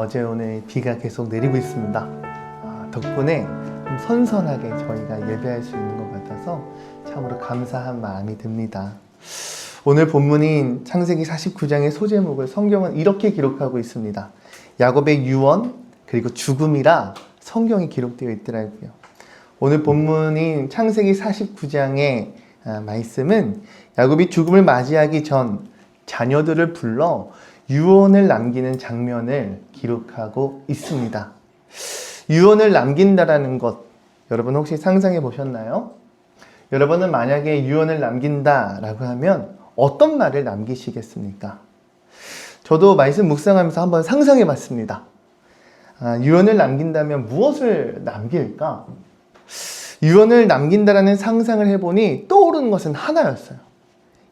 어제 오늘 비가 계속 내리고 있습니다. 덕분에 좀 선선하게 저희가 예배할 수 있는 것 같아서 참으로 감사한 마음이 듭니다. 오늘 본문인 창세기 49장의 소제목을 성경은 이렇게 기록하고 있습니다. 야곱의 유언 그리고 죽음이라 성경이 기록되어 있더라고요. 오늘 본문인 창세기 49장의 말씀은 야곱이 죽음을 맞이하기 전 자녀들을 불러 유언을 남기는 장면을 기록하고 있습니다. 유언을 남긴다라는 것, 여러분 혹시 상상해 보셨나요? 여러분은 만약에 유언을 남긴다라고 하면 어떤 말을 남기시겠습니까? 저도 말씀 묵상하면서 한번 상상해 봤습니다. 유언을 남긴다면 무엇을 남길까? 유언을 남긴다라는 상상을 해보니 떠오르는 것은 하나였어요.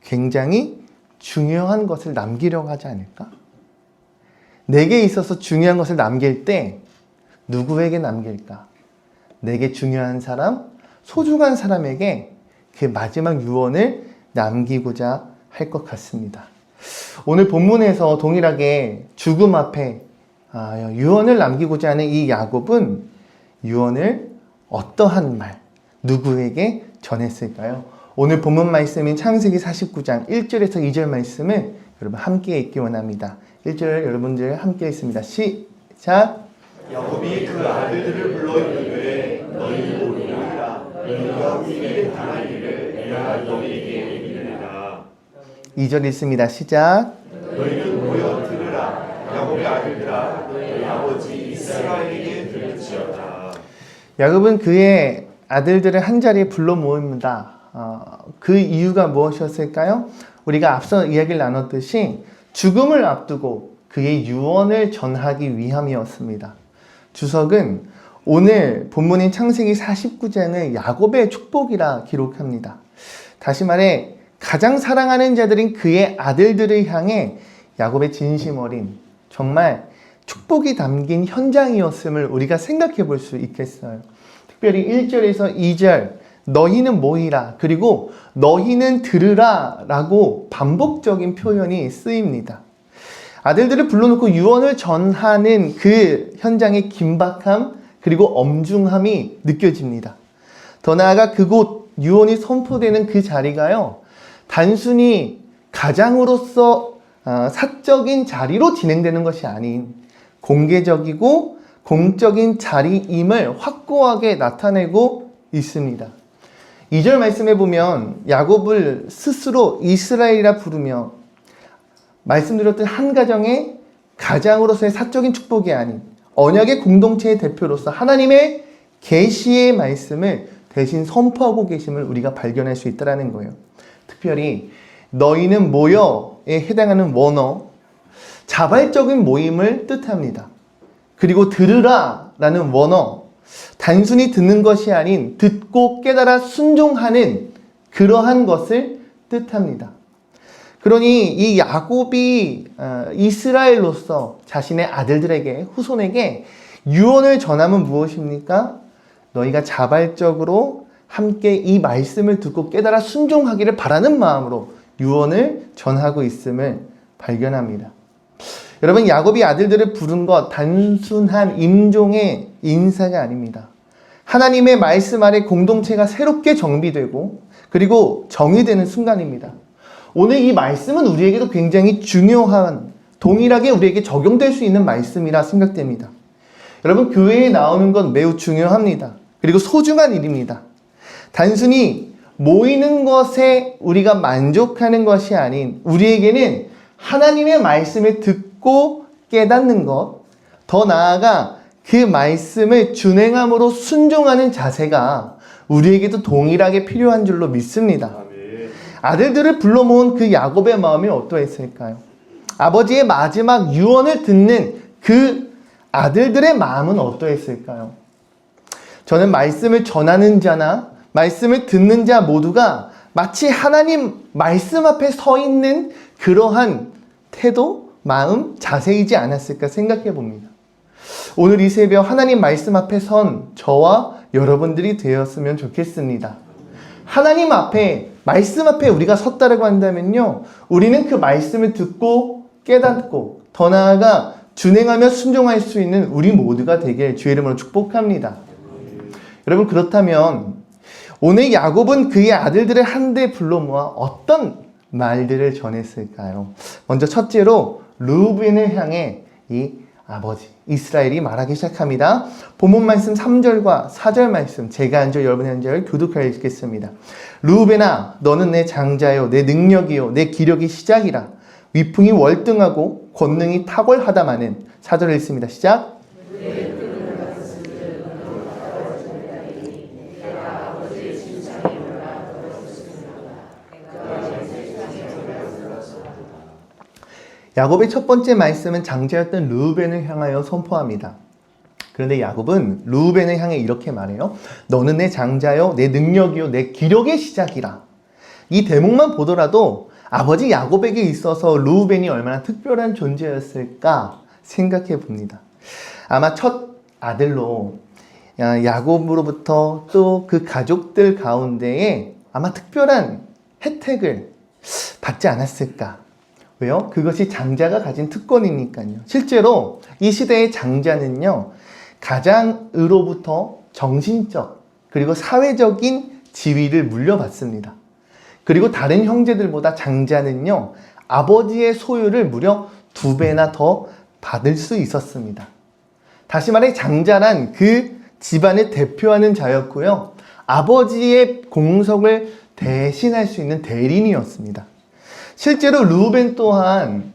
굉장히 중요한 것을 남기려고 하지 않을까? 내게 있어서 중요한 것을 남길 때 누구에게 남길까? 내게 중요한 사람, 소중한 사람에게 그 마지막 유언을 남기고자 할 것 같습니다. 오늘 본문에서 동일하게 죽음 앞에 유언을 남기고자 하는 이 야곱은 유언을 어떠한 말, 누구에게 전했을까요? 오늘 본문 말씀인 창세기 49장 1절에서 2절 말씀을 여러분 함께 읽기 원합니다. 1절 여러분들 함께 읽습니다. 시작! 야곱이 그 아들들을 불러 이르되 너희는 모르리라 너희가 우리에게 당할 일을 내가 너희에게 이르리라. 2절 읽습니다. 시작! 너희는 모여 들으라 야곱의 아들들아 너희 아버지 이스라엘에게 들을지어다. 야곱은 그의 아들들을 한자리에 불러 모읍니다. 그 이유가 무엇이었을까요? 우리가 앞서 이야기를 나눴듯이 죽음을 앞두고 그의 유언을 전하기 위함이었습니다. 주석은 오늘 본문인 창세기 49장을 야곱의 축복이라 기록합니다. 다시 말해 가장 사랑하는 자들인 그의 아들들을 향해 야곱의 진심 어린 정말 축복이 담긴 현장이었음을 우리가 생각해 볼 수 있겠어요. 특별히 1절에서 2절 너희는 모이라 그리고 너희는 들으라 라고 반복적인 표현이 쓰입니다. 아들들을 불러놓고 유언을 전하는 그 현장의 긴박함 그리고 엄중함이 느껴집니다. 더 나아가 그곳 유언이 선포되는 그 자리가요, 단순히 가장으로서 사적인 자리로 진행되는 것이 아닌 공개적이고 공적인 자리임을 확고하게 나타내고 있습니다. 2절 말씀해 보면 야곱을 스스로 이스라엘이라 부르며 말씀드렸던 한 가정의 가장으로서의 사적인 축복이 아닌 언약의 공동체의 대표로서 하나님의 계시의 말씀을 대신 선포하고 계심을 우리가 발견할 수 있다는 거예요. 특별히 너희는 모여에 해당하는 원어, 자발적인 모임을 뜻합니다. 그리고 들으라 라는 원어, 단순히 듣는 것이 아닌 듣고 깨달아 순종하는 그러한 것을 뜻합니다. 그러니 이 야곱이 이스라엘로서 자신의 아들들에게, 후손에게 유언을 전함은 무엇입니까? 너희가 자발적으로 함께 이 말씀을 듣고 깨달아 순종하기를 바라는 마음으로 유언을 전하고 있음을 발견합니다. 여러분, 야곱이 아들들을 부른 것 단순한 임종의 인사가 아닙니다. 하나님의 말씀 아래 공동체가 새롭게 정비되고 그리고 정의되는 순간입니다. 오늘 이 말씀은 우리에게도 굉장히 중요한, 동일하게 우리에게 적용될 수 있는 말씀이라 생각됩니다. 여러분, 교회에 나오는 건 매우 중요합니다. 그리고 소중한 일입니다. 단순히 모이는 것에 우리가 만족하는 것이 아닌 우리에게는 하나님의 말씀을 듣고 깨닫는 것, 더 나아가 그 말씀을 준행함으로 순종하는 자세가 우리에게도 동일하게 필요한 줄로 믿습니다. 아들들을 불러 모은 그 야곱의 마음이 어떠했을까요? 아버지의 마지막 유언을 듣는 그 아들들의 마음은 어떠했을까요? 저는 말씀을 전하는 자나 말씀을 듣는 자 모두가 마치 하나님 말씀 앞에 서 있는 그러한 태도, 마음, 자세이지 않았을까 생각해 봅니다. 오늘 이 새벽 하나님 말씀 앞에 선 저와 여러분들이 되었으면 좋겠습니다. 하나님 앞에, 말씀 앞에 우리가 섰다라고 한다면요, 우리는 그 말씀을 듣고 깨닫고 더 나아가 준행하며 순종할 수 있는 우리 모두가 되길 주의 이름으로 축복합니다. 여러분, 그렇다면 오늘 야곱은 그의 아들들을 한데 불러 모아 어떤 말들을 전했을까요? 먼저 첫째로 르우벤을 향해 이 아버지 이스라엘이 말하기 시작합니다. 본문 말씀 3절과 4절 말씀 제가 한 절 여러분이 한 절 교독하여 읽겠습니다. 르우벤아, 너는 내 장자요 내 능력이요 내 기력이 시작이라. 위풍이 월등하고 권능이 탁월하다마는. 4절 읽습니다. 시작. 야곱의 첫 번째 말씀은 장자였던 르우벤을 향하여 선포합니다. 그런데 야곱은 르우벤을 향해 이렇게 말해요. 너는 내 장자요 내 능력이요 내 기력의 시작이라. 이 대목만 보더라도 아버지 야곱에게 있어서 르우벤이 얼마나 특별한 존재였을까 생각해 봅니다. 아마 첫 아들로 야곱으로부터 또 그 가족들 가운데에 아마 특별한 혜택을 받지 않았을까. 왜요? 그것이 장자가 가진 특권이니까요. 실제로 이 시대의 장자는요, 가장으로부터 정신적 그리고 사회적인 지위를 물려받습니다. 그리고 다른 형제들보다 장자는요, 아버지의 소유를 무려 2배나 더 받을 수 있었습니다. 다시 말해 장자란 그 집안을 대표하는 자였고요, 아버지의 공석을 대신할 수 있는 대리인이었습니다. 실제로 르우벤 또한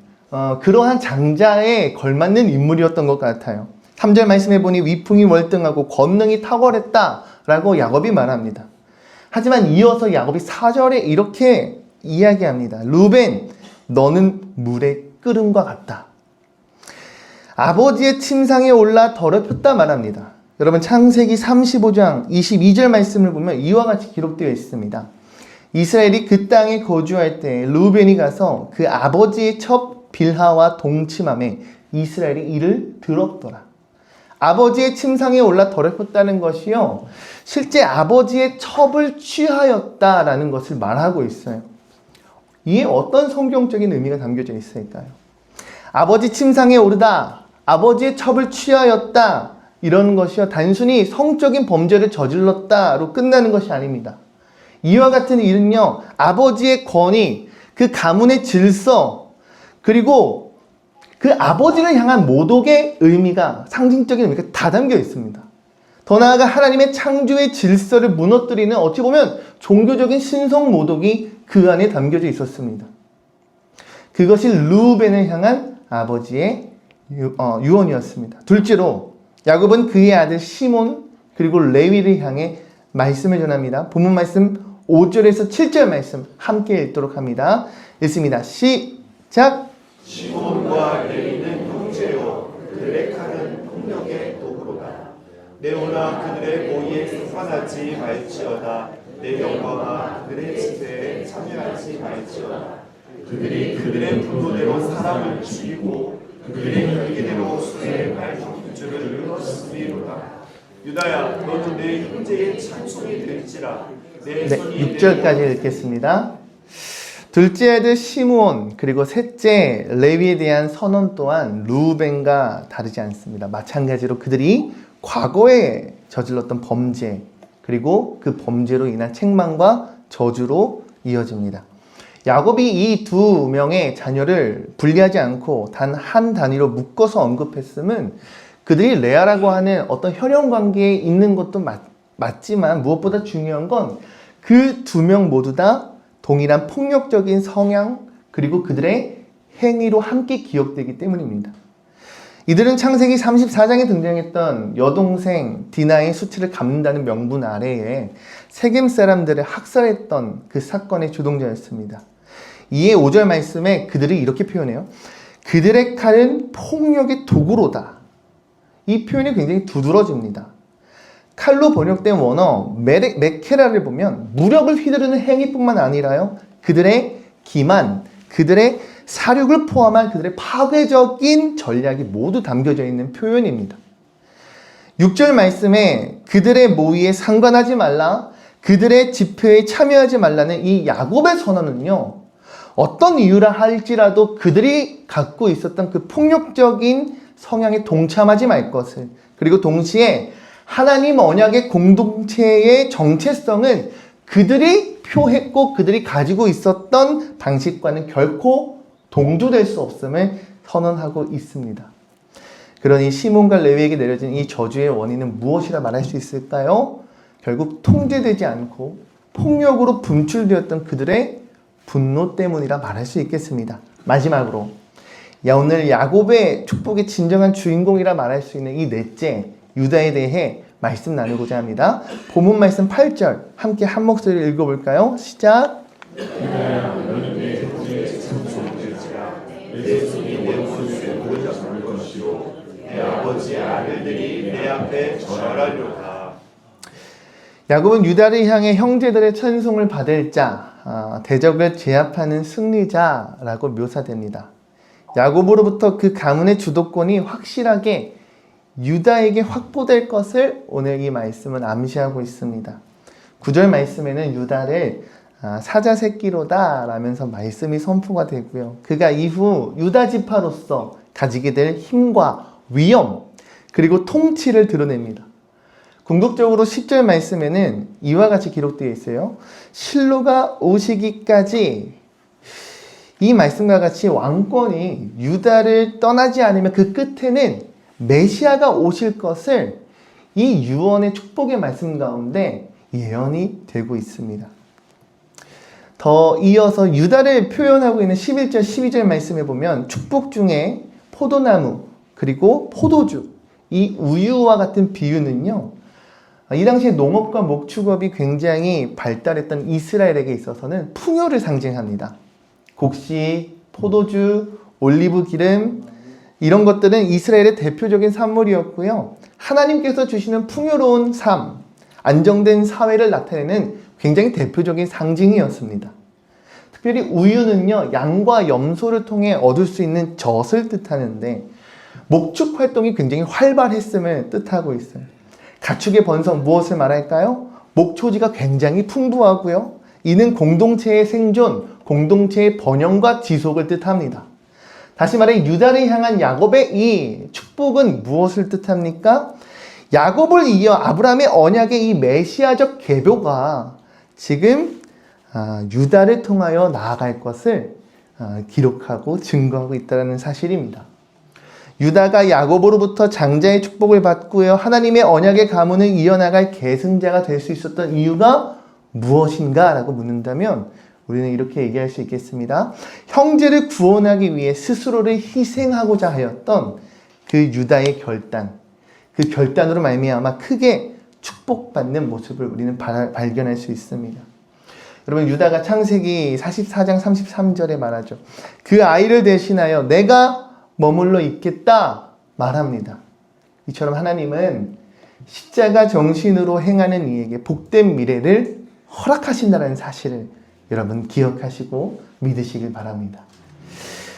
그러한 장자에 걸맞는 인물이었던 것 같아요. 3절 말씀해 보니 위풍이 월등하고 권능이 탁월했다라고 야곱이 말합니다. 하지만 이어서 야곱이 4절에 이렇게 이야기합니다. 르우벤, 너는 물의 끓음과 같다. 아버지의 침상에 올라 더럽혔다 말합니다. 여러분, 창세기 35장 22절 말씀을 보면 이와 같이 기록되어 있습니다. 이스라엘이 그 땅에 거주할 때 르우벤이 가서 그 아버지의 첩 빌하와 동침함에 이스라엘이 이를 들었더라. 아버지의 침상에 올라 더럽혔다는 것이요, 실제 아버지의 첩을 취하였다라는 것을 말하고 있어요. 이에 어떤 성경적인 의미가 담겨져 있을까요? 아버지 침상에 오르다, 아버지의 첩을 취하였다, 이런 것이요, 단순히 성적인 범죄를 저질렀다로 끝나는 것이 아닙니다. 이와 같은 일은요, 아버지의 권위, 그 가문의 질서, 그리고 그 아버지를 향한 모독의 의미가, 상징적인 의미가 다 담겨 있습니다. 더 나아가 하나님의 창조의 질서를 무너뜨리는, 어찌 보면 종교적인 신성 모독이 그 안에 담겨져 있었습니다. 그것이 르우벤을 향한 아버지의 유언이었습니다. 둘째로 야곱은 그의 아들 시몬 그리고 레위를 향해 말씀을 전합니다. 본문 말씀 5절에서 7절 말씀 함께 읽도록 합니다. 읽습니다. 시작! 시몬과 레위는 형제요 그들의 칼은 폭력의 도구로다. 내오나 그들의 모의에 상관하지 말지어다. 내 영광아 그들의 집회에 참여하지 말지어다. 그들이 그들의 분노대로 사람을 죽이고 그들의 혈기대로 수의 말줄을 끊었으리로다. 유다야, 너는 내 형제의 찬송이 될지라. 네, 6절까지 읽겠습니다. 둘째 아들 시므온 그리고 셋째 레위에 대한 선언 또한 르우벤과 다르지 않습니다. 마찬가지로 그들이 과거에 저질렀던 범죄, 그리고 그 범죄로 인한 책망과 저주로 이어집니다. 야곱이 이 두 명의 자녀를 분리하지 않고 단 한 단위로 묶어서 언급했음은 그들이 레아라고 하는 어떤 혈연 관계에 있는 것도 맞지만 무엇보다 중요한 건 그 두 명 모두 다 동일한 폭력적인 성향 그리고 그들의 행위로 함께 기억되기 때문입니다. 이들은 창세기 34장에 등장했던 여동생 디나의 수치를 갚는다는 명분 아래에 세겜 사람들을 학살했던 그 사건의 주동자였습니다. 이에 5절 말씀에 그들이 이렇게 표현해요. 그들의 칼은 폭력의 도구로다. 이 표현이 굉장히 두드러집니다. 칼로 번역된 원어 메케라를 보면 무력을 휘두르는 행위뿐만 아니라요, 그들의 기만, 그들의 사륙을 포함한 그들의 파괴적인 전략이 모두 담겨져 있는 표현입니다. 6절 말씀에 그들의 모의에 상관하지 말라, 그들의 집회에 참여하지 말라는 이 야곱의 선언은요, 어떤 이유라 할지라도 그들이 갖고 있었던 그 폭력적인 성향에 동참하지 말 것을, 그리고 동시에 하나님 언약의 공동체의 정체성은 그들이 표했고 그들이 가지고 있었던 방식과는 결코 동조될 수 없음을 선언하고 있습니다. 그러니 시몬과 레위에게 내려진 이 저주의 원인은 무엇이라 말할 수 있을까요? 결국 통제되지 않고 폭력으로 분출되었던 그들의 분노 때문이라 말할 수 있겠습니다. 마지막으로 오늘 야곱의 축복의 진정한 주인공이라 말할 수 있는 이 넷째 유다에 대해 말씀 나누고자 합니다. 본문 말씀 8절 함께 한 목소리로 읽어볼까요? 시작. 내 손이 내 원수의 목을 잡을 것이요 내 아버지의 아들들이 내 앞에 절하려다. 야곱은 유다를 향해 형제들의 찬송을 받을 자, 대적을 제압하는 승리자라고 묘사됩니다. 야곱으로부터 그 가문의 주도권이 확실하게 유다에게 확보될 것을 오늘 이 말씀은 암시하고 있습니다. 9절 말씀에는 유다를 사자 새끼로다 라면서 말씀이 선포가 되고요. 그가 이후 유다 지파로서 가지게 될 힘과 위엄 그리고 통치를 드러냅니다. 궁극적으로 10절 말씀에는 이와 같이 기록되어 있어요. 실로가 오시기까지 이 말씀과 같이 왕권이 유다를 떠나지 않으면 그 끝에는 메시아가 오실 것을 이 유언의 축복의 말씀 가운데 예언이 되고 있습니다. 더 이어서 유다를 표현하고 있는 11절, 12절 말씀에 보면 축복 중에 포도나무 그리고 포도주, 이 우유와 같은 비유는요. 이 당시에 농업과 목축업이 굉장히 발달했던 이스라엘에게 있어서는 풍요를 상징합니다. 곡식, 포도주, 올리브 기름 이런 것들은 이스라엘의 대표적인 산물이었고요. 하나님께서 주시는 풍요로운 삶, 안정된 사회를 나타내는 굉장히 대표적인 상징이었습니다. 특별히 우유는요, 양과 염소를 통해 얻을 수 있는 젖을 뜻하는데 목축 활동이 굉장히 활발했음을 뜻하고 있어요. 가축의 번성 무엇을 말할까요? 목초지가 굉장히 풍부하고요. 이는 공동체의 생존, 공동체의 번영과 지속을 뜻합니다. 다시 말해 유다를 향한 야곱의 이 축복은 무엇을 뜻합니까? 야곱을 이어 아브라함의 언약의 이 메시아적 계보가 지금 유다를 통하여 나아갈 것을 기록하고 증거하고 있다는 사실입니다. 유다가 야곱으로부터 장자의 축복을 받고요. 하나님의 언약의 가문을 이어나갈 계승자가 될 수 있었던 이유가 무엇인가? 라고 묻는다면 우리는 이렇게 얘기할 수 있겠습니다. 형제를 구원하기 위해 스스로를 희생하고자 하였던 그 유다의 결단, 그 결단으로 말미암아 크게 축복받는 모습을 우리는 발견할 수 있습니다. 여러분 유다가 창세기 44장 33절에 말하죠. 그 아이를 대신하여 내가 머물러 있겠다 말합니다. 이처럼 하나님은 십자가 정신으로 행하는 이에게 복된 미래를 허락하신다는 사실을 여러분 기억하시고 믿으시길 바랍니다.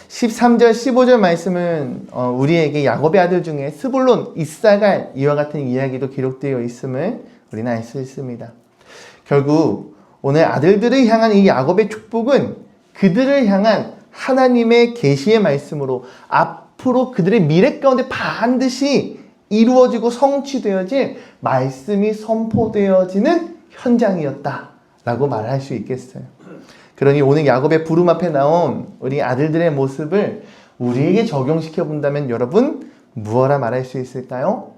13절 15절 말씀은 우리에게 야곱의 아들 중에 스불론, 이사갈 이와 같은 이야기도 기록되어 있음을 우리는 알 수 있습니다. 결국 오늘 아들들을 향한 이 야곱의 축복은 그들을 향한 하나님의 계시의 말씀으로 앞으로 그들의 미래 가운데 반드시 이루어지고 성취되어질 말씀이 선포되어지는 현장이었다라고 말할 수 있겠어요. 그러니 오늘 야곱의 부름 앞에 나온 우리 아들들의 모습을 우리에게 적용시켜 본다면 여러분 무엇라 말할 수 있을까요?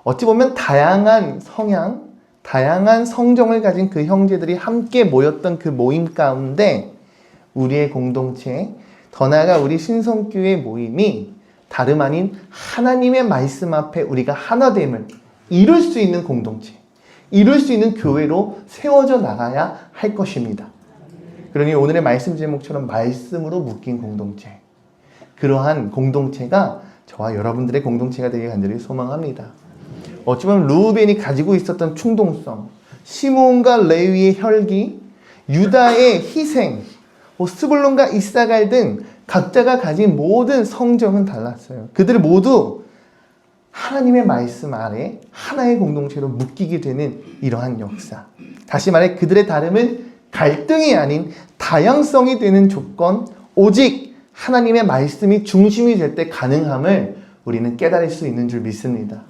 어찌 보면 다양한 성향, 다양한 성정을 가진 그 형제들이 함께 모였던 그 모임 가운데 우리의 공동체, 더 나아가 우리 신성교회 모임이 다름 아닌 하나님의 말씀 앞에 우리가 하나됨을 이룰 수 있는 공동체, 이룰 수 있는 교회로 세워져 나가야 할 것입니다. 그러니 오늘의 말씀 제목처럼 말씀으로 묶인 공동체, 그러한 공동체가 저와 여러분들의 공동체가 되길 간절히 소망합니다. 어찌 보면 르우벤이 가지고 있었던 충동성, 시므온과 레위의 혈기, 유다의 희생, 스불론과 이사갈 등 각자가 가진 모든 성정은 달랐어요. 그들 모두 하나님의 말씀 아래 하나의 공동체로 묶이게 되는 이러한 역사. 다시 말해 그들의 다름은 갈등이 아닌 다양성이 되는 조건, 오직 하나님의 말씀이 중심이 될 때 가능함을 우리는 깨달을 수 있는 줄 믿습니다.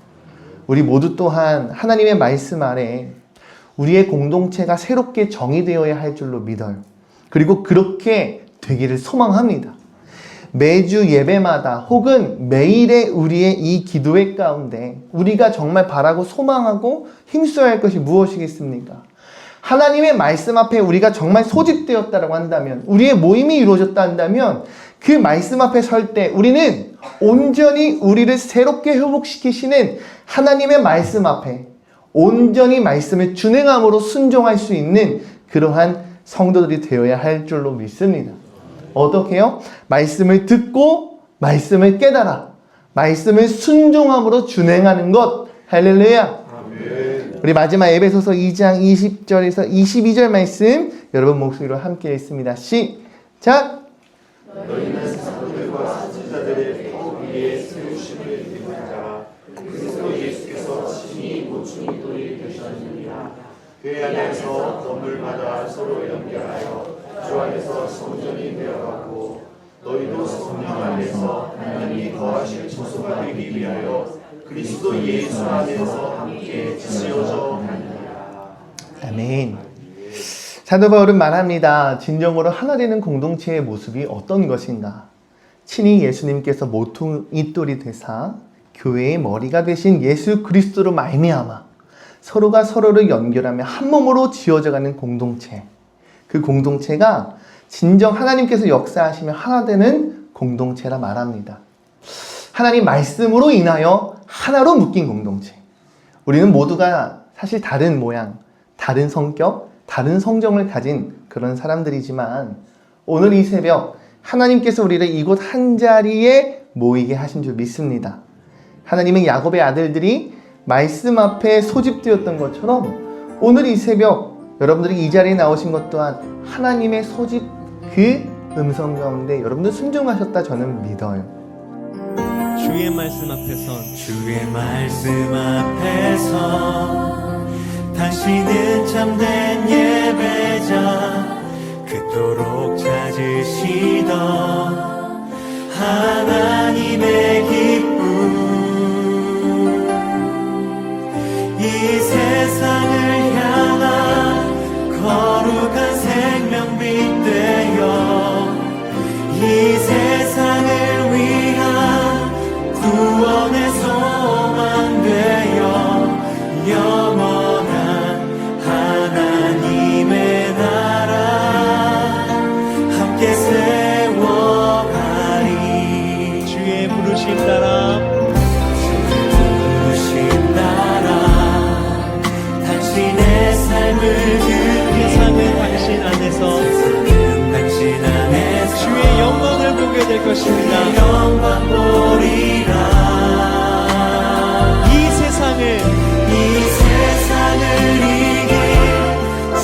우리 모두 또한 하나님의 말씀 아래 우리의 공동체가 새롭게 정의되어야 할 줄로 믿어요. 그리고 그렇게 되기를 소망합니다. 매주 예배마다 혹은 매일의 우리의 이 기도회 가운데 우리가 정말 바라고 소망하고 힘써야 할 것이 무엇이겠습니까? 하나님의 말씀 앞에 우리가 정말 소집되었다고 한다면, 우리의 모임이 이루어졌다 한다면 그 말씀 앞에 설 때 우리는 온전히 우리를 새롭게 회복시키시는 하나님의 말씀 앞에 온전히 말씀을 준행함으로 순종할 수 있는 그러한 성도들이 되어야 할 줄로 믿습니다. 어떻게요? 말씀을 듣고 말씀을 깨달아 말씀을 순종함으로 준행하는 것. 할렐루야. 우리 마지막 에베소서 2장 20절에서 22절 말씀 여러분 목소리로 함께 읽습니다. 시작. 너희는 사도들과 선지자들의 터 위에 세우심을 입은 자 그리스도 예수께서 친히 보충이 되셨느니라. 그 안에서 건물마다 서로 연결하여 주 안에서 성전이 되어가고 너희도 성령 안에서 하나님이 거하실 처소가 되기 위하여 그리스도 예수 안에서 함께 지어져 가느니라. 아멘. 사도 바울은 말합니다. 진정으로 하나 되는 공동체의 모습이 어떤 것인가? 친히 예수님께서 모퉁이돌이 되사 교회의 머리가 되신 예수 그리스도로 말미암아 서로가 서로를 연결하며 한 몸으로 지어져가는 공동체. 그 공동체가 진정 하나님께서 역사하시며 하나 되는 공동체라 말합니다. 하나님 말씀으로 인하여 하나로 묶인 공동체. 우리는 모두가 사실 다른 모양, 다른 성격, 다른 성정을 가진 그런 사람들이지만 오늘 이 새벽 하나님께서 우리를 이곳 한자리에 모이게 하신 줄 믿습니다. 하나님은 야곱의 아들들이 말씀 앞에 소집되었던 것처럼 오늘 이 새벽 여러분들이 이 자리에 나오신 것 또한 하나님의 소집 그 음성 가운데 여러분들 순종하셨다 저는 믿어요. 주의 말씀 앞에서 당신은 참된 예배자 그토록 찾으시던 하나님의 기쁨 이 세상을 향한 거룩한 생명빛 되어 이 세상을 위한 구원의 소망 되어 영원한 하나님의 나라 함께 세워가리. 주의 부르심 따라 당신의 삶을 세상은 당신 안에서 주의 영광을 보게 될 것입니다. 영광 보리라. 이 세상을 이긴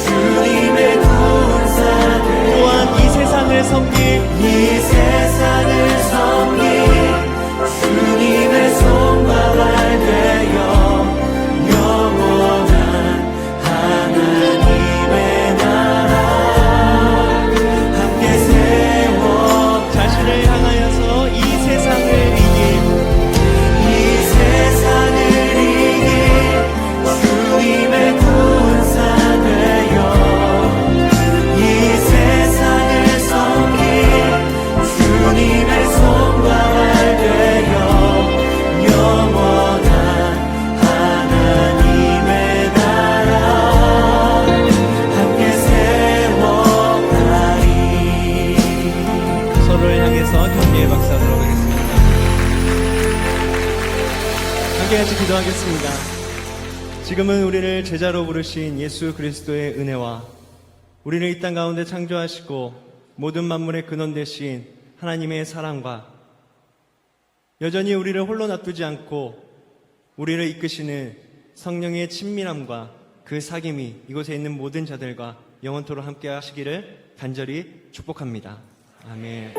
주님의 군사 또한 이 세상을 섬길 주님의 손바닥 되어 영원한 하나님의 나라 함께 세워 자신을 향하여서 이 세상을 이긴 주님의 군사 되어 이 세상을 섬길 주님의 손바닥 되어 영원한 하나님의 나라 함께 세워가리. 서로를 향해서 격려의 박수 하도록 하겠습니다. 함께 같이 기도하겠습니다. 지금은 우리를 제자로 부르신 예수 그리스도의 은혜와 우리를 이 땅 가운데 창조하시고 모든 만물의 근원 되신 하나님의 사랑과 여전히 우리를 홀로 놔두지 않고 우리를 이끄시는 성령의 친밀함과 그 사귐이 이곳에 있는 모든 자들과 영원토록 함께 하시기를 간절히 축복합니다. 아멘.